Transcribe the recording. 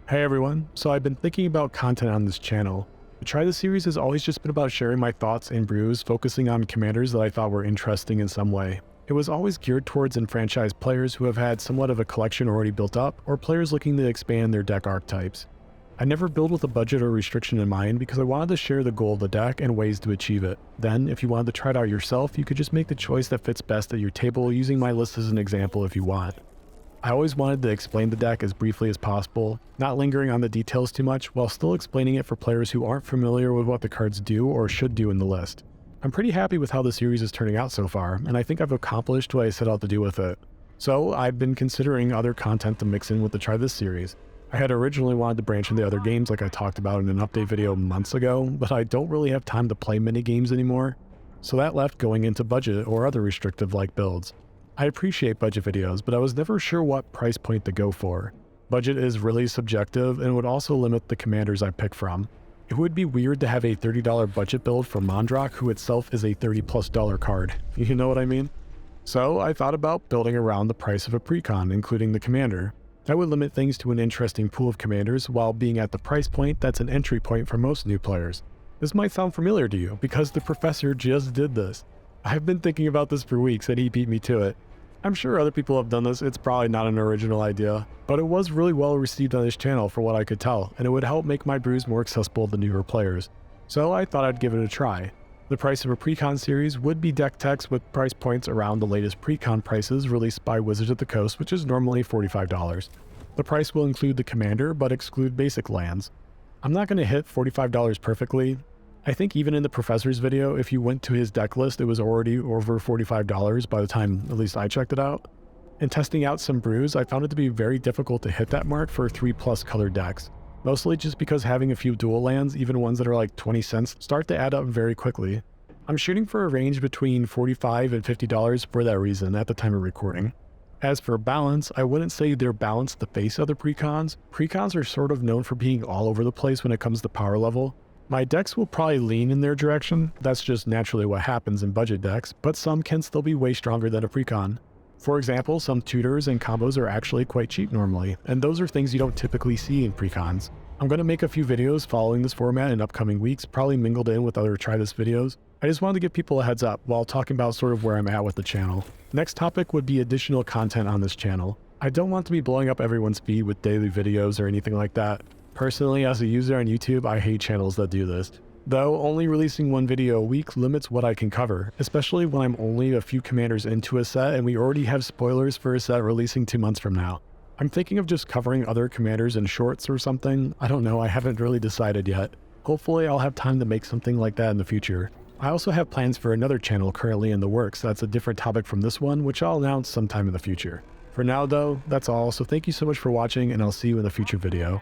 Hey everyone, so I've been thinking about content on this channel. The Try This series has always just been about sharing my thoughts and brews, focusing on commanders that I thought were interesting in some way. It was always geared towards enfranchised players who have had somewhat of a collection already built up, or players looking to expand their deck archetypes. I never build with a budget or restriction in mind because I wanted to share the goal of the deck and ways to achieve it. Then, if you wanted to try it out yourself, you could just make the choice that fits best at your table using my list as an example if you want. I always wanted to explain the deck as briefly as possible, not lingering on the details too much, while still explaining it for players who aren't familiar with what the cards do or should do in the list. I'm pretty happy with how the series is turning out so far, and I think I've accomplished what I set out to do with it. So, I've been considering other content to mix in with the Try This series. I had originally wanted to branch into other games like I talked about in an update video months ago, but I don't really have time to play many games anymore, so that left going into budget or other restrictive like builds. I appreciate budget videos, but I was never sure what price point to go for. Budget is really subjective and would also limit the commanders I pick from. It would be weird to have a $30 budget build for Mondrak, who itself is a $30+ card. You know what I mean? So I thought about building around the price of a precon, including the commander. That would limit things to an interesting pool of commanders while being at the price point that's an entry point for most new players. This might sound familiar to you because the professor just did this. I've been thinking about this for weeks and he beat me to it. I'm sure other people have done this, it's probably not an original idea, but it was really well received on his channel for what I could tell, and it would help make my brews more accessible to newer players. So I thought I'd give it a try. The price of a precon series would be deck text with price points around the latest precon prices released by Wizards of the Coast, which is normally $45. The price will include the commander, but exclude basic lands. I'm not going to hit $45 perfectly. I think even in the professor's video, if you went to his deck list, it was already over $45 by the time at least I checked it out. In testing out some brews, I found it to be very difficult to hit that mark for 3+ color decks. Mostly just because having a few dual lands, even ones that are like 20 cents, start to add up very quickly. I'm shooting for a range between $45 and $50 for that reason at the time of recording. As for balance, I wouldn't say they're balanced the face of the precons. Precons are sort of known for being all over the place when it comes to power level. My decks will probably lean in their direction, that's just naturally what happens in budget decks, but some can still be way stronger than a precon. For example, some tutors and combos are actually quite cheap normally, and those are things you don't typically see in precons. I'm going to make a few videos following this format in upcoming weeks, probably mingled in with other Try This videos. I just wanted to give people a heads up while talking about sort of where I'm at with the channel. Next topic would be additional content on this channel. I don't want to be blowing up everyone's feed with daily videos or anything like that. Personally, as a user on YouTube, I hate channels that do this. Though, only releasing one video a week limits what I can cover, especially when I'm only a few commanders into a set and we already have spoilers for a set releasing 2 months from now. I'm thinking of just covering other commanders in shorts or something. I don't know, I haven't really decided yet. Hopefully I'll have time to make something like that in the future. I also have plans for another channel currently in the works that's a different topic from this one, which I'll announce sometime in the future. For now though, that's all, so thank you so much for watching and I'll see you in a future video.